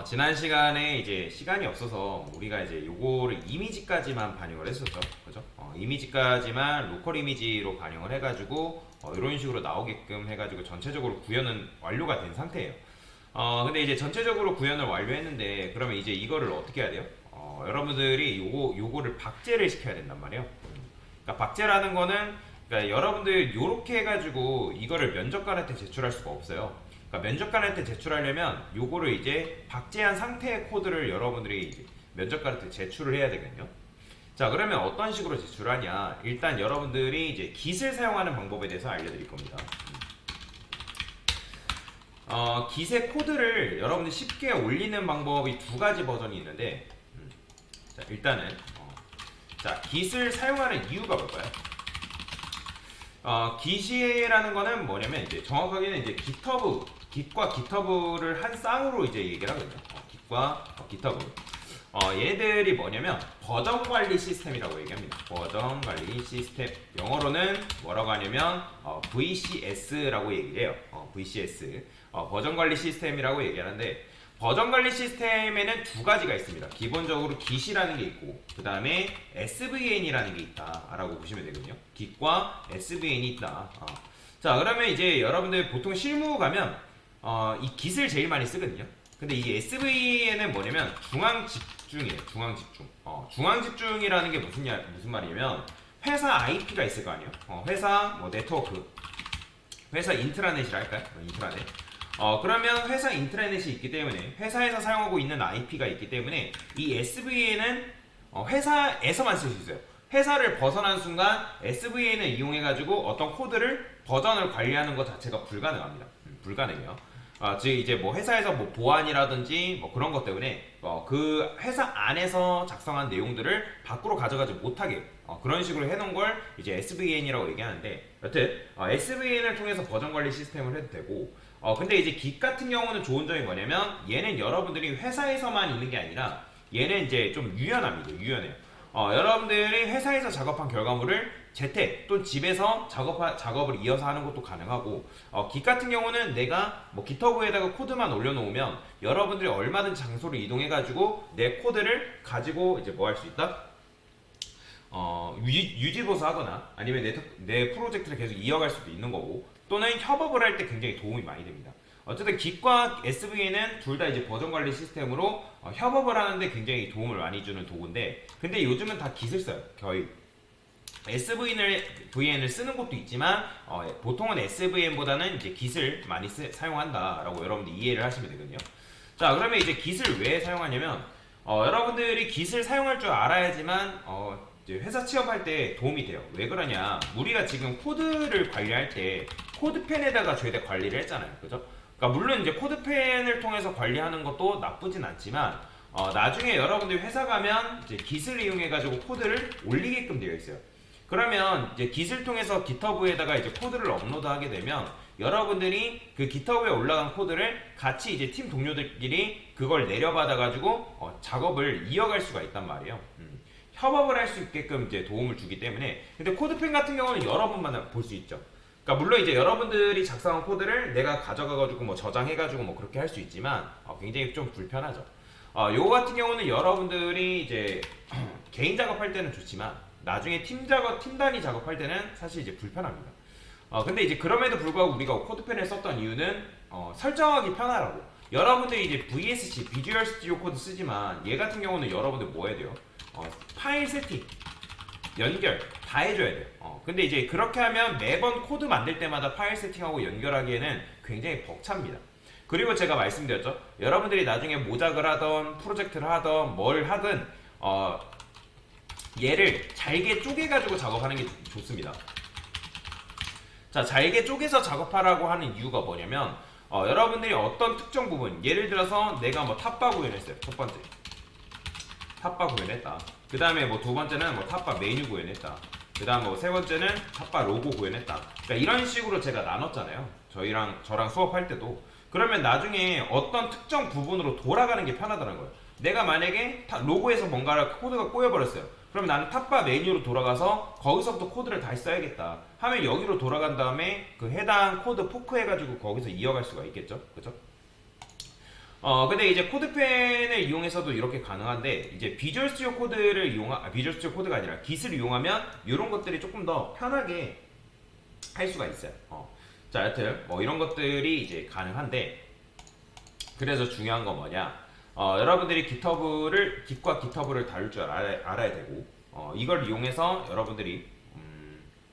지난 시간에 이제 시간이 없어서 우리가 이제 요거를 이미지까지만 반영을 했었죠. 그죠? 이미지까지만 로컬 이미지로 반영을 해가지고 이런 식으로 나오게끔 해가지고 전체적으로 구현은 완료가 된 상태예요. 근데 이제 전체적으로 구현을 완료했는데 그러면 이제 이거를 어떻게 해야 돼요? 여러분들이 요거를 박제를 시켜야 된단 말이에요. 그러니까 박제라는 거는 그러니까 여러분들 요렇게 해가지고 이거를 면접관한테 제출할 수가 없어요. 그러니까 면접관한테 제출하려면 요거를 이제 박제한 상태의 코드를 여러분들이 이제 면접관한테 제출을 해야 되거든요. 자, 그러면 어떤 식으로 제출하냐? 일단 여러분들이 이제 깃을 사용하는 방법에 대해서 알려드릴 겁니다. 깃의 코드를 여러분들 쉽게 올리는 방법이 두 가지 버전이 있는데, 자, 일단은 자, 깃을 사용하는 이유가 뭘까요? 깃이라는 거는 뭐냐면 이제 정확하게는 이제 깃과 깃허브를 한 쌍으로 이제 얘기를 하거든요. 깃과 깃허브. 얘들이 뭐냐면 버전 관리 시스템이라고 얘기합니다. 버전 관리 시스템. 영어로는 뭐라고 하냐면 VCS라고 얘기해요. VCS. 버전 관리 시스템이라고 얘기하는데 버전 관리 시스템에는 두 가지가 있습니다. 기본적으로 깃이라는 게 있고 그 다음에 SVN이라는 게 있다라고 보시면 되거든요. 깃과 SVN이 있다. 자, 그러면 이제 여러분들 보통 실무 가면 이 깃을 제일 많이 쓰거든요. 근데 이 SVN은 뭐냐면 중앙 집중이에요. 중앙 집중. 중앙 집중이라는 게 무슨 말이냐면 회사 IP가 있을 거 아니에요. 회사 뭐 네트워크, 회사 인트라넷이라 할까요? 인트라넷. 그러면 회사 인트라넷이 있기 때문에 회사에서 사용하고 있는 IP가 있기 때문에 이 SVN은 회사에서만 쓸 수 있어요. 회사를 벗어난 순간 SVN을 이용해가지고 어떤 코드를 버전을 관리하는 것 자체가 불가능합니다. 불가능해요. 즉 이제 뭐 회사에서 뭐 보안이라든지 뭐 그런 것 때문에 그 회사 안에서 작성한 내용들을 밖으로 가져가지 못하게 그런 식으로 해놓은 걸 이제 SVN이라고 얘기하는데 여튼 SVN을 통해서 버전 관리 시스템을 해도 되고 근데 이제 깃 같은 경우는 좋은 점이 뭐냐면 얘는 여러분들이 회사에서만 있는 게 아니라 얘는 이제 좀 유연합니다. 유연해요. 여러분들이 회사에서 작업한 결과물을 재택 또는 집에서 작업을 이어서 하는 것도 가능하고 깃 같은 경우는 내가 뭐 깃허브에다가 코드만 올려놓으면 여러분들이 얼마든지 장소를 이동해가지고 내 코드를 가지고 이제 뭐 할 수 있다? 유지보수하거나 아니면 내 프로젝트를 계속 이어갈 수도 있는 거고 또는 협업을 할 때 굉장히 도움이 많이 됩니다. 어쨌든 깃과 SVN은 둘 다 이제 버전 관리 시스템으로 협업을 하는데 굉장히 도움을 많이 주는 도구인데 근데 요즘은 다 깃을 써요. 거의 SVN을 쓰는 곳도 있지만 보통은 SVN보다는 이제 깃을 많이 사용한다라고 여러분들 이해를 하시면 되거든요. 자, 그러면 이제 깃을 왜 사용하냐면 여러분들이 깃을 사용할 줄 알아야지만 이제 회사 취업할 때 도움이 돼요. 왜 그러냐? 우리가 지금 코드를 관리할 때 코드펜에다가 죄다 관리를 했잖아요. 그죠? 그러니까 물론 이제 코드펜을 통해서 관리하는 것도 나쁘진 않지만 나중에 여러분들이 회사 가면 이제 깃을 이용해 가지고 코드를 올리게끔 되어 있어요. 그러면 이제 깃을 통해서 깃허브에다가 이제 코드를 업로드하게 되면 여러분들이 그 깃허브에 올라간 코드를 같이 이제 팀 동료들끼리 그걸 내려받아 가지고 작업을 이어갈 수가 있단 말이에요. 협업을 할 수 있게끔 이제 도움을 주기 때문에 근데 코드펜 같은 경우는 여러 번만 볼 수 있죠. 그러니까 물론 이제 여러분들이 작성한 코드를 내가 가져가가지고 뭐 저장해가지고 뭐 그렇게 할 수 있지만 굉장히 좀 불편하죠. 요거 같은 경우는 여러분들이 이제 개인 작업할 때는 좋지만 나중에 팀 단위 작업할 때는 사실 이제 불편합니다. 근데 이제 그럼에도 불구하고 우리가 코드펜을 썼던 이유는 설정하기 편하라고. 여러분들이 이제 VSC, 비주얼 스튜디오 코드 쓰지만 얘 같은 경우는 여러분들 뭐 해야 돼요? 파일 세팅, 연결 다 해줘야 돼요. 근데 이제 그렇게 하면 매번 코드 만들 때마다 파일 세팅하고 연결하기에는 굉장히 벅찹니다. 그리고 제가 말씀드렸죠. 여러분들이 나중에 모작을 하던 프로젝트를 하던 뭘 하든 얘를 잘게 쪼개가지고 작업하는 게 좋습니다. 자, 잘게 쪼개서 작업하라고 하는 이유가 뭐냐면 여러분들이 어떤 특정 부분 예를 들어서 내가 뭐 탑바 구현했어요. 첫 번째 탑바 구현했다. 그 다음에 뭐 두 번째는 뭐 탑바 메뉴 구현했다. 그 다음 뭐 세 번째는 탑바 로고 구현했다. 그러니까 이런 식으로 제가 나눴잖아요. 저랑 수업할 때도. 그러면 나중에 어떤 특정 부분으로 돌아가는 게 편하다는 거예요. 내가 만약에 로고에서 뭔가를 코드가 꼬여버렸어요. 그럼 나는 탑바 메뉴로 돌아가서 거기서부터 코드를 다시 써야겠다 하면 여기로 돌아간 다음에 그 해당 코드 포크해가지고 거기서 이어갈 수가 있겠죠. 그죠? 근데 이제 코드펜을 이용해서도 이렇게 가능한데 이제 비주얼 스튜디오 코드를 비주얼 스튜디오 코드가 아니라 깃을 이용하면 이런 것들이 조금 더 편하게 할 수가 있어요. 자, 여튼 뭐 이런 것들이 이제 가능한데 그래서 중요한 건 뭐냐? 여러분들이 깃과 깃허브를 다룰 줄 알아야 되고 이걸 이용해서 여러분들이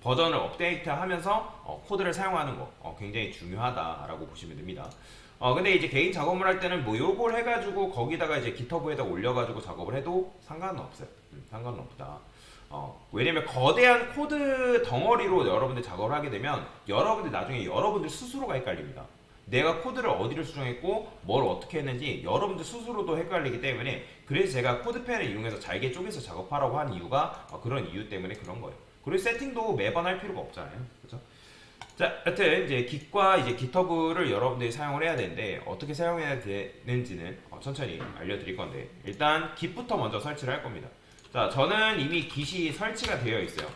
버전을 업데이트하면서 코드를 사용하는 거 굉장히 중요하다라고 보시면 됩니다. 근데 이제 개인 작업을 할 때는 뭐 요걸 해가지고 거기다가 이제 깃허브에다 올려가지고 작업을 해도 상관은 없어요. 상관은 없다. 왜냐면 거대한 코드 덩어리로 여러분들 작업을 하게 되면 여러분들 나중에 여러분들 스스로가 헷갈립니다. 내가 코드를 어디를 수정했고 뭘 어떻게 했는지 여러분들 스스로도 헷갈리기 때문에 그래서 제가 코드펜을 이용해서 잘게 쪼개서 작업하라고 한 이유가 그런 이유 때문에 그런 거예요. 그리고 세팅도 매번 할 필요가 없잖아요. 그죠? 자, 여튼 이제 깃과 이제 깃허브를 여러분들이 사용을 해야 되는데 어떻게 사용해야 되는지는 천천히 알려드릴 건데 일단 깃부터 먼저 설치를 할 겁니다. 자, 저는 이미 깃이 설치가 되어 있어요.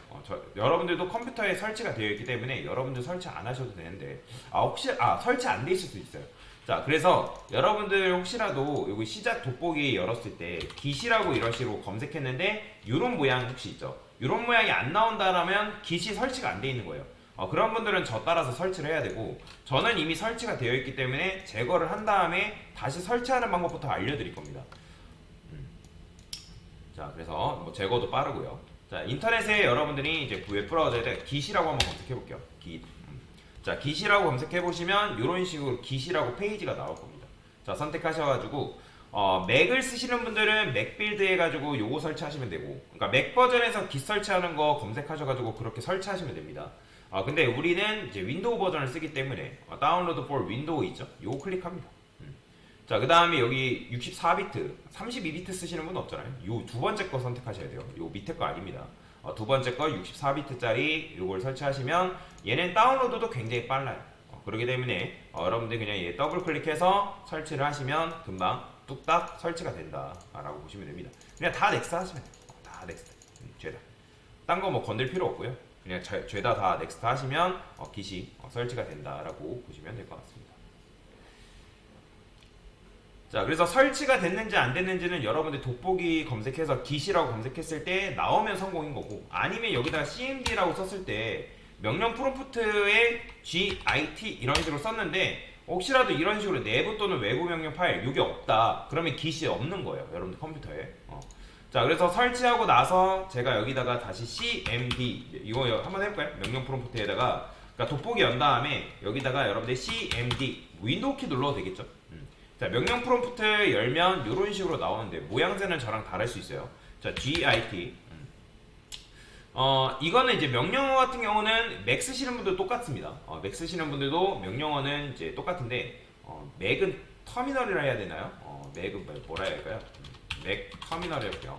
여러분들도 컴퓨터에 설치가 되어 있기 때문에 여러분들 설치 안 하셔도 되는데 혹시 설치 안 돼 있을 수 있어요. 자, 그래서 여러분들 혹시라도 여기 시작 돋보기 열었을 때 깃이라고 이런 식으로 검색했는데 이런 모양 혹시 있죠? 이런 모양이 안 나온다라면 깃이 설치가 안 돼 있는 거예요. 그런 분들은 저 따라서 설치를 해야 되고 저는 이미 설치가 되어 있기 때문에 제거를 한 다음에 다시 설치하는 방법부터 알려드릴 겁니다. 자, 그래서 뭐 제거도 빠르고요. 자, 인터넷에 여러분들이 이제 웹브라우저에 깃이라고 한번 검색해 볼게요. 깃. 자, 깃이라고 검색해 보시면 이런 식으로 깃이라고 페이지가 나올 겁니다. 자, 선택하셔가지고 맥을 쓰시는 분들은 맥 빌드 해가지고 요거 설치하시면 되고, 그러니까 맥 버전에서 깃 설치하는 거 검색하셔가지고 그렇게 설치하시면 됩니다. 근데 우리는 이제 윈도우 버전을 쓰기 때문에 다운로드 for 윈도우 있죠? 요거 클릭합니다. 자, 그 다음에 여기 64비트, 32비트 쓰시는 분 없잖아요. 요 두 번째 거 선택하셔야 돼요. 요 밑에 거 아닙니다. 두 번째 거 64비트짜리 요걸 설치하시면 얘는 다운로드도 굉장히 빨라요. 그렇기 때문에 여러분들 그냥 얘 더블 클릭해서 설치를 하시면 금방 뚝딱 설치가 된다라고 보시면 됩니다. 그냥 다 넥스트 하시면 돼요. 다 넥스트. 죄다. 딴 거 뭐 건들 필요 없고요. 그냥 죄다 다 넥스트 하시면 깃이 설치가 된다라고 보시면 될 것 같습니다. 자, 그래서 설치가 됐는지 안 됐는지는 여러분들 돋보기 검색해서 깃이라고 검색했을 때 나오면 성공인 거고 아니면 여기다가 cmd라고 썼을 때 명령 프롬프트에 git 이런 식으로 썼는데 혹시라도 이런 식으로 내부 또는 외부 명령 파일 이게 없다 그러면 깃이 없는 거예요. 여러분들 컴퓨터에. 자, 그래서 설치하고 나서 제가 여기다가 다시 cmd 이거 한번 해볼까요? 명령 프롬프트에다가 그러니까 돋보기 연 다음에 여기다가 여러분들 cmd 윈도우 키 눌러도 되겠죠? 자, 명령 프롬프트 열면 이런 식으로 나오는데 모양새는 저랑 다를 수 있어요. 자, git 이거는 이제 명령어 같은 경우는 맥 쓰시는 분들 똑같습니다. 맥 쓰시는 분들도 명령어는 이제 똑같은데 맥은 터미널이라 해야 되나요? 맥은 뭐라 해야 할까요? 맥 터미널 해볼게요.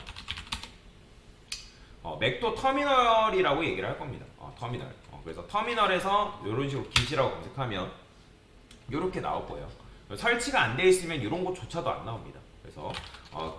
맥도 터미널이라고 얘기를 할 겁니다. 터미널. 그래서 터미널에서 이런 식으로 깃이라고 검색하면 이렇게 나올 거예요. 설치가 안 되어 있으면 이런 것조차도 안 나옵니다. 그래서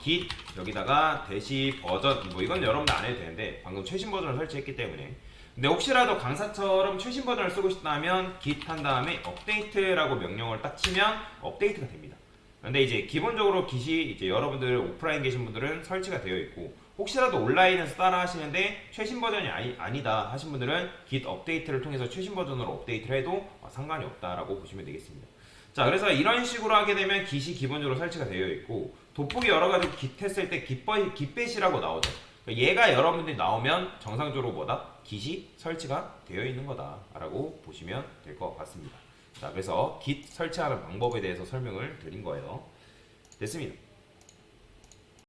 git 여기다가 대시 버전 뭐 이건 여러분들 안 해도 되는데 방금 최신 버전을 설치했기 때문에 근데 혹시라도 강사처럼 최신 버전을 쓰고 싶다면 git 한 다음에 업데이트라고 명령을 딱 치면 업데이트가 됩니다. 근데 이제 기본적으로 git이 이제 여러분들 오프라인 계신 분들은 설치가 되어 있고 혹시라도 온라인에서 따라 하시는데 최신 버전이 아니다 하신 분들은 git 업데이트를 통해서 최신 버전으로 업데이트를 해도 상관이 없다라고 보시면 되겠습니다. 자, 그래서 이런 식으로 하게 되면 깃이 기본적으로 설치가 되어 있고 돋보기 열어가지고 깃 했을 때 깃뱃이라고 나오죠. 그러니까 얘가 여러분들이 나오면 정상적으로 뭐다? 깃이 설치가 되어 있는 거다라고 보시면 될 것 같습니다. 자, 그래서 깃 설치하는 방법에 대해서 설명을 드린 거예요. 됐습니다.